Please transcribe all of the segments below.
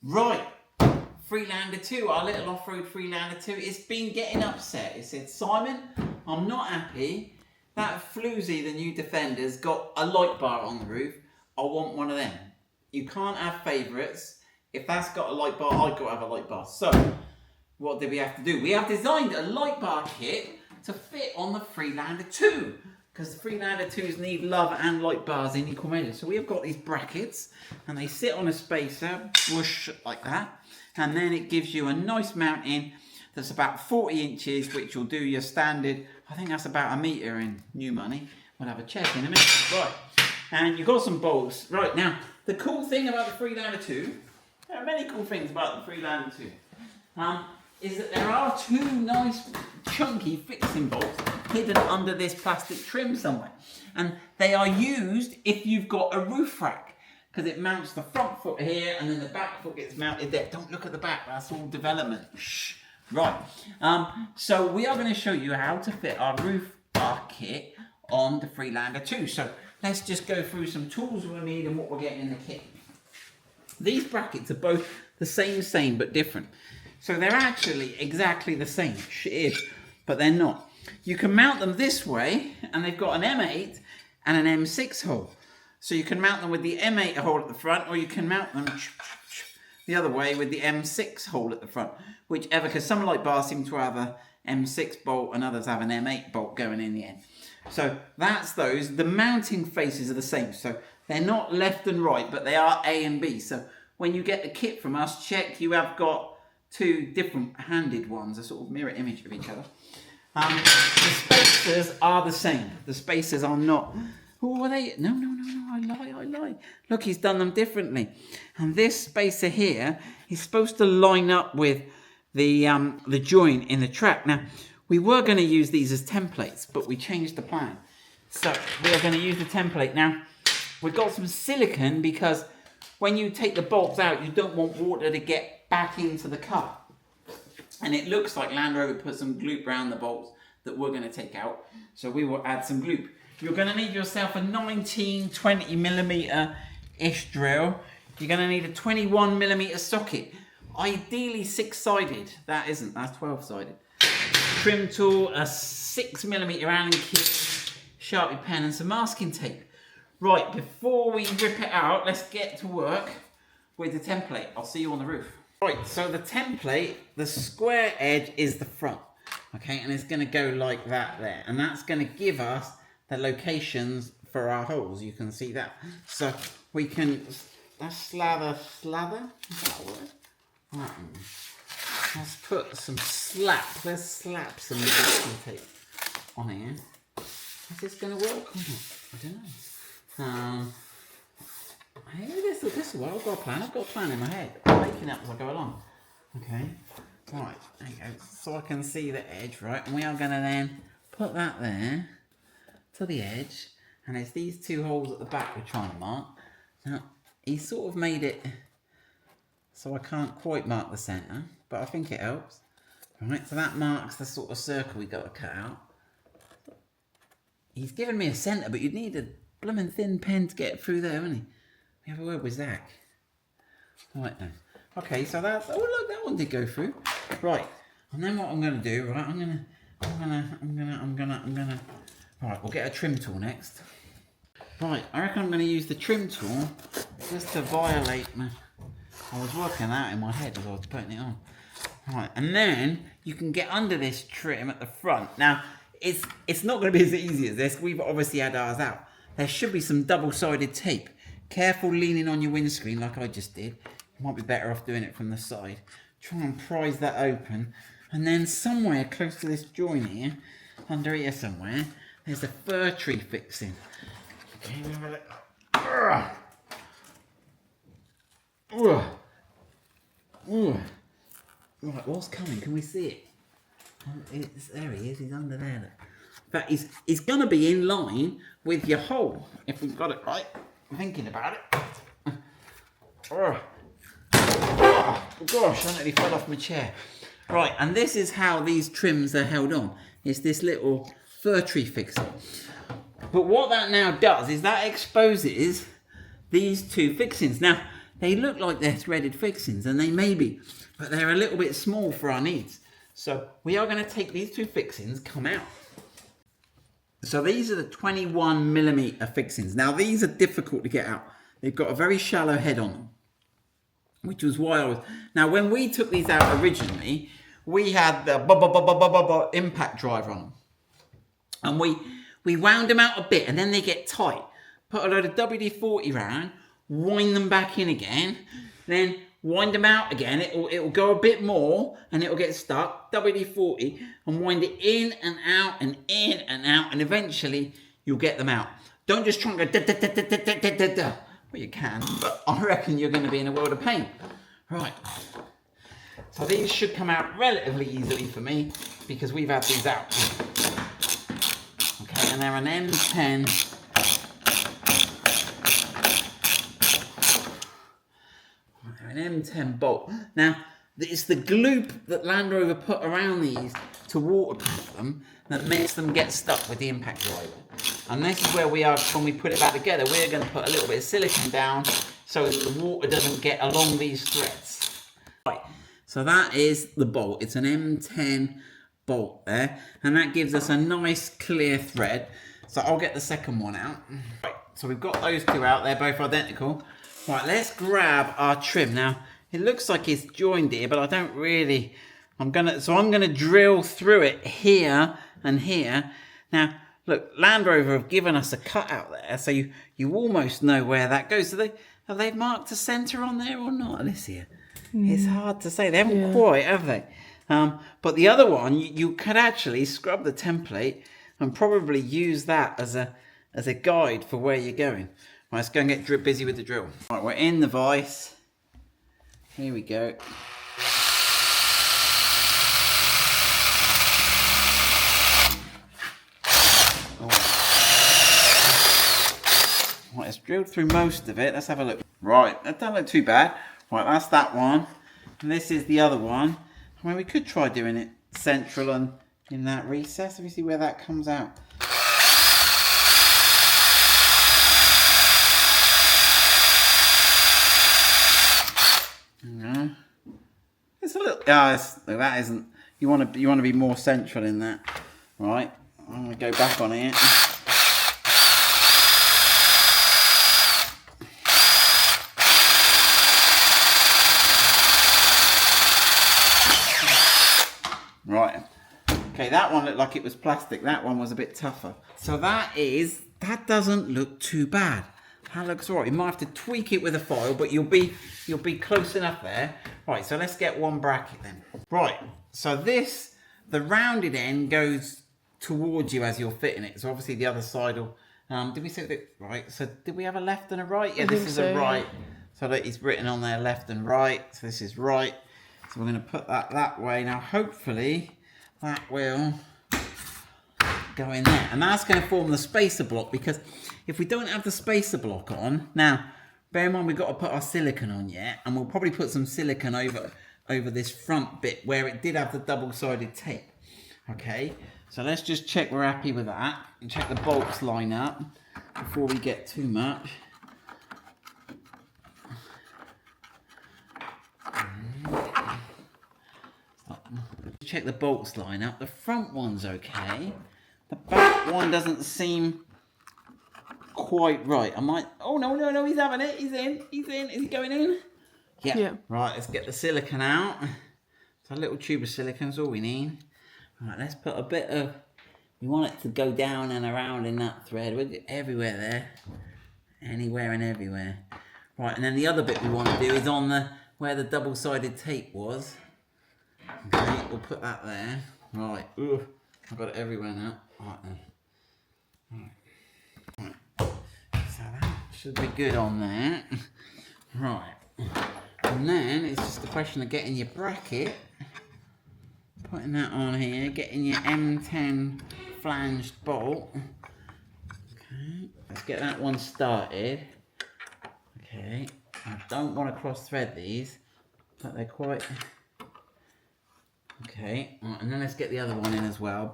Right, Freelander 2, our little off-road Freelander 2, it's been getting upset. It said, Simon, I'm not happy. That Floozy, the new Defender's got a light bar on the roof. I want one of them. You can't have favourites. If that's got a light bar, I've got to have a light bar. So, what did we have to do? We have designed a light bar kit to fit on the Freelander 2. Because the Freelander 2s need love and light bars in equal measure. So we have got these brackets, and they sit on a spacer, whoosh, like that. And then it gives you a nice mounting that's about 40 inches, which will do your standard, I think that's about a metre in new money. We'll have a check in a minute. Right, and you've got some bolts. Right, now, the cool thing about the Freelander 2, there are many cool things about the Freelander 2, is that there are two nice chunky fixing bolts hidden under this plastic trim somewhere. And they are used if you've got a roof rack, because it mounts the front foot here and then the back foot gets mounted there. Don't look at the back, that's all development. Shh. Right, so we are going to show you how to fit our roof bar kit on the Freelander 2. So let's just go through some tools we'll need and what we're getting in the kit. These brackets are both the same but different. So they're actually exactly the same, but they're not. You can mount them this way, and they've got an M8 and an M6 hole. So you can mount them with the M8 hole at the front, or you can mount them the other way with the M6 hole at the front. Whichever, because some light bars seem to have a M6 bolt and others have an M8 bolt going in the end. So that's those. The mounting faces are the same. So they're not left and right, but they are A and B. So when you get the kit from us, check you have got two different handed ones, a sort of mirror image of each other. The spacers are the same. The spacers are not. Oh, are they? No, I lie. Look, he's done them differently. And this spacer here is supposed to line up with the joint in the track. Now, we were going to use these as templates, but we changed the plan. So we are going to use the template. Now, we've got some silicone because when you take the bolts out, you don't want water to get back into the car. And it looks like Land Rover put some gloop around the bolts that we're going to take out. So we will add some gloop. You're going to need yourself a 19-20mm-ish drill. You're going to need a 21mm socket. Ideally 6-sided. That isn't, that's 12-sided. Trim tool, a 6mm Allen kit, Sharpie pen and some masking tape. Right, before we rip it out, let's get to work with the template. I'll see you on the roof. Right, so the template, the square edge is the front, okay, and it's going to go like that there, and that's going to give us the locations for our holes. You can see that. So we can slather, is that a word? Right. Let's put some let's slap some masking tape on here. Is this going to work or not? I don't know. Hey, this will work. I've got a plan in my head. I'm making it as I go along. Okay. Right, there you go. So I can see the edge, right? And we are going to then put that there to the edge. And there's these two holes at the back we're trying to mark. Now, he sort of made it so I can't quite mark the centre, but I think it helps. Right, so that marks the sort of circle we got to cut out. He's given me a centre, but you'd need a blooming thin pen to get through there, wouldn't he? We have a word with Zach. Right then. Okay, so that's, oh look, that one did go through. Right, and then what I'm gonna do, right, I'm gonna, right, we'll get a trim tool next. Right, I reckon I'm gonna use the trim tool just to violate my, I was working out in my head as I was putting it on. Right, and then you can get under this trim at the front. Now, it's not gonna be as easy as this. We've obviously had ours out. There should be some double-sided tape. Careful leaning on your windscreen like I just did. You might be better off doing it from the side. Try and prise that open. And then somewhere close to this joint here, under here somewhere, there's a fir tree fixing. Okay, right, what's coming? Can we see it? There he is, he's under there. Look. In fact, he's going to be in line with your hole, if we've got it right. I'm thinking about it. Oh gosh, I nearly fell off my chair. Right, and this is how these trims are held on. It's this little fir tree fixer. But what that now does is that exposes these two fixings. Now, they look like they're threaded fixings, and they may be, but they're a little bit small for our needs. So we are going to take these two fixings, come out. So these are the 21mm fixings. Now these are difficult to get out. They've got a very shallow head on them, which was why I was... Now when we took these out originally, we had the impact driver on them. And we wound them out a bit, and then they get tight. Put a load of WD-40 round, wind them back in again, then wind them out again. It'll go a bit more, and it'll get stuck. WD-40, and wind it in and out, and in and out, and eventually you'll get them out. Don't just try and go da-da-da-da-da-da-da-da. Well, you can, but I reckon you're going to be in a world of pain. Right. So these should come out relatively easily for me, because we've had these out. Okay, and they're an M10. They're an M10 bolt. Now, it's the gloop that Land Rover put around these to waterproof them that makes them get stuck with the impact driver. And this is where we are when we put it back together. We're going to put a little bit of silicone down so that the water doesn't get along these threads. Right, so that is the bolt. It's an M10 bolt there, and that gives us a nice clear thread. So I'll get the second one out. Right, so we've got those two out. They're both identical. Right, let's grab our trim. Now, it looks like it's joined here, but I don't really... I'm gonna drill through it here and here. Now, look, Land Rover have given us a cutout there, so you almost know where that goes. So have they marked a centre on there or not? This here, it's hard to say. They haven't quite, have they? But the other one, you could actually scrub the template and probably use that as a guide for where you're going. Right, let's go and get busy with the drill. Right, we're in the vise. Here we go. Right, it's drilled through most of it. Let's have a look. Right, that doesn't look too bad. Right, that's that one. And this is the other one. I mean, we could try doing it central and in that recess. Let me see where that comes out. No. It's a little... that isn't... You want to be more central in that. Right, I'm going to go back on it. Right, okay, that one looked like it was plastic. That one was a bit tougher. So that doesn't look too bad. That looks all right. You might have to tweak it with a file, but you'll be close enough there. Right, so let's get one bracket then. Right, so the rounded end goes towards you as you're fitting it. So obviously the other side will, did we say that, right, so did we have a left and a right? Yeah, this is a right. So that it's written on there left and right. So this is right. So we're going to put that way. Now, hopefully, that will go in there. And that's going to form the spacer block, because if we don't have the spacer block on... Now, bear in mind, we've got to put our silicone on yet. And we'll probably put some silicone over this front bit where it did have the double-sided tape. Okay, so let's just check we're happy with that. And check the bolts line up before we get too much. Check the bolts line up. The front one's okay. The back one doesn't seem quite right. I might... Oh, no, he's having it. He's in. Is he going in? Yeah. Right, let's get the silicone out. So a little tube of silicone's all we need. Right, let's put a bit of... We want it to go down and around in that thread. We'll do everywhere there. Anywhere and everywhere. Right, and then the other bit we want to do is on where the double-sided tape was. Okay, we'll put that there. Right. Ooh, I've got it everywhere now. Right then. Right. So that should be good on there. Right. And then it's just a question of getting your bracket. Putting that on here. Getting your M10 flanged bolt. Okay. Let's get that one started. Okay. I don't want to cross thread these, but they're quite... Okay, right, and then let's get the other one in as well.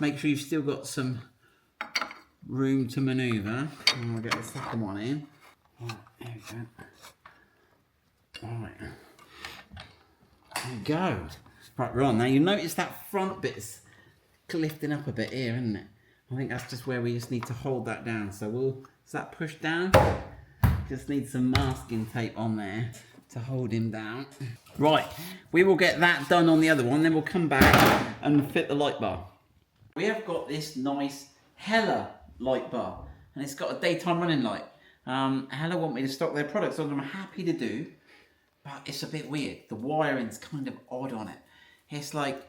Make sure you've still got some room to manoeuvre. And we'll get the second one in. Right, there we go. Alright. There you go. Right, Ron, now you notice that front bit's lifting up a bit here, isn't it? I think that's just where we just need to hold that down. So is that pushed down? Just need some masking tape on there to hold him down. Right, we will get that done on the other one, then we'll come back and fit the light bar. We have got this nice Hella light bar, and it's got a daytime running light. Hella want me to stock their products, so I'm happy to do, but it's a bit weird. The wiring's kind of odd on it. It's like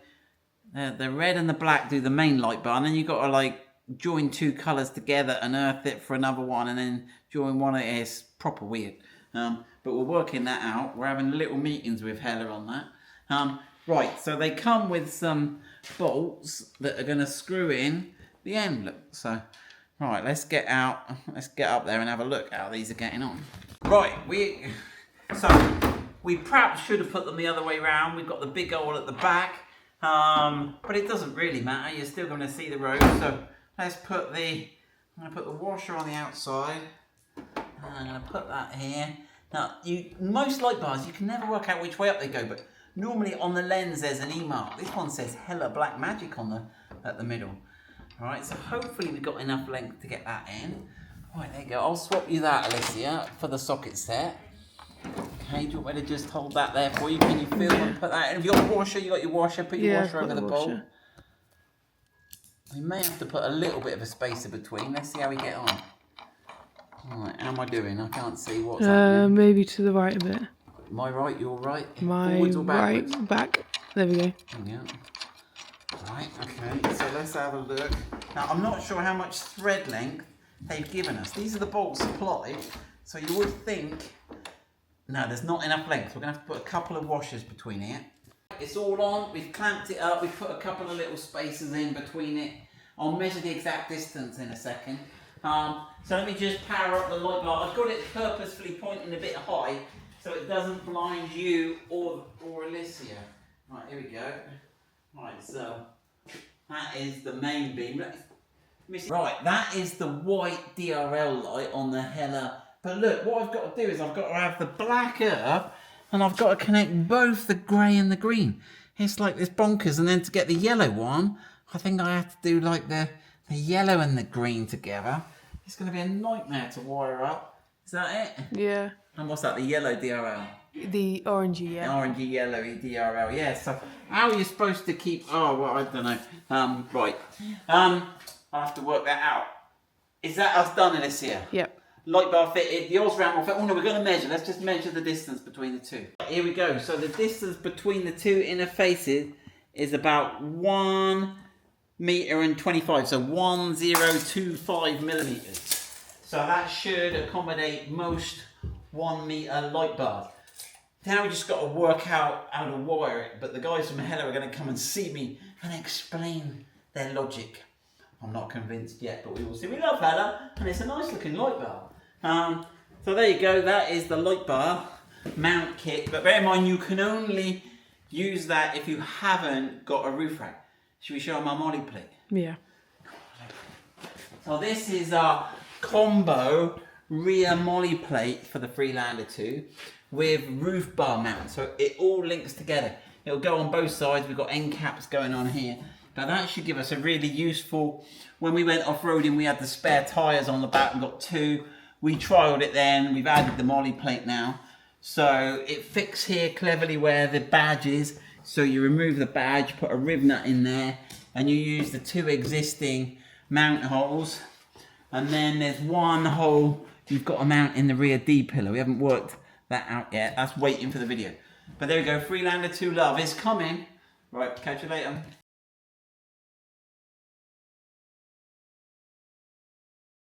the red and the black do the main light bar, and then you've got to like join two colours together and earth it for another one, and then join one. It's proper weird. But we're working that out. We're having little meetings with Hella on that. Right, so they come with some bolts that are going to screw in the end. Look, so right, let's get up there and have a look how these are getting on. Right, we perhaps should have put them the other way around. We've got the big hole at the back, but it doesn't really matter. You're still going to see the road. So let's put I'm going to put the washer on the outside. And I'm going to put that here. Now, most light bars, you can never work out which way up they go, but normally on the lens there's an E mark. This one says Hella Black Magic at the middle. All right, so hopefully we've got enough length to get that in. All right, there you go. I'll swap you that, Alicia, for the socket set. Okay, do you want me to just hold that there for you? Can you feel and put that in? Have you got a washer? You got your washer? Put your washer over the bolt. We may have to put a little bit of a spacer between. Let's see how we get on. Alright, how am I doing? I can't see what's happening. Maybe to the right a bit. Am I right? You're right? My Forwards or backwards? right, back. There we go. Yeah. Right, okay, so let's have a look. Now, I'm not sure how much thread length they've given us. These are the bolts supplied, so you would think... No, there's not enough length. We're going to have to put a couple of washers between here. It's all on. We've clamped it up. We've put a couple of little spacers in between it. I'll measure the exact distance in a second. So let me just power up the light bar. I've got it purposefully pointing a bit high so it doesn't blind you or Alicia. Right, here we go. Right, so that is the main beam. Right, that is the white DRL light on the Hella. But look, what I've got to do is I've got to have the black up and I've got to connect both the grey and the green. It's like this bonkers. And then to get the yellow one, I think I have to do like the yellow and the green together. It's going to be a nightmare to wire up. Is that it? Yeah. And what's that, the yellow DRL? The orangey, yeah. Orangey, yellowy DRL, yeah. So how are you supposed to keep... Oh, well, I don't know. Right. I'll have to work that out. Is that us done, Alicia? Yep. Light bar fitted, the Osram will fit. Oh no, we're going to measure. Let's just measure the distance between the two. Here we go. So the distance between the two interfaces is about 1 meter and 25. So 1025 millimeters. So that should accommodate most 1 meter light bars. Now we just got to work out how to wire it. But the guys from Hella are going to come and see me and explain their logic. I'm not convinced yet, but we will see. We love Hella, and it's a nice looking light bar. So there you go, that is the light bar mount kit, but bear in mind you can only use that if you haven't got a roof rack. Should we show them our molly plate? Yeah. So this is our combo rear molly plate for the Freelander 2 with roof bar mount, so it all links together. It'll go on both sides. We've got end caps going on here. Now that should give us a really useful, when we went off-roading we had the spare tyres on the back and got two. We trialled it then, we've added the molly plate now. So it fits here cleverly where the badge is. So you remove the badge, put a rib nut in there, and you use the two existing mount holes. And then there's one hole you've got to mount in the rear D-pillar. We haven't worked that out yet, that's waiting for the video. But there we go, Freelander 2 Love is coming. Right, catch you later.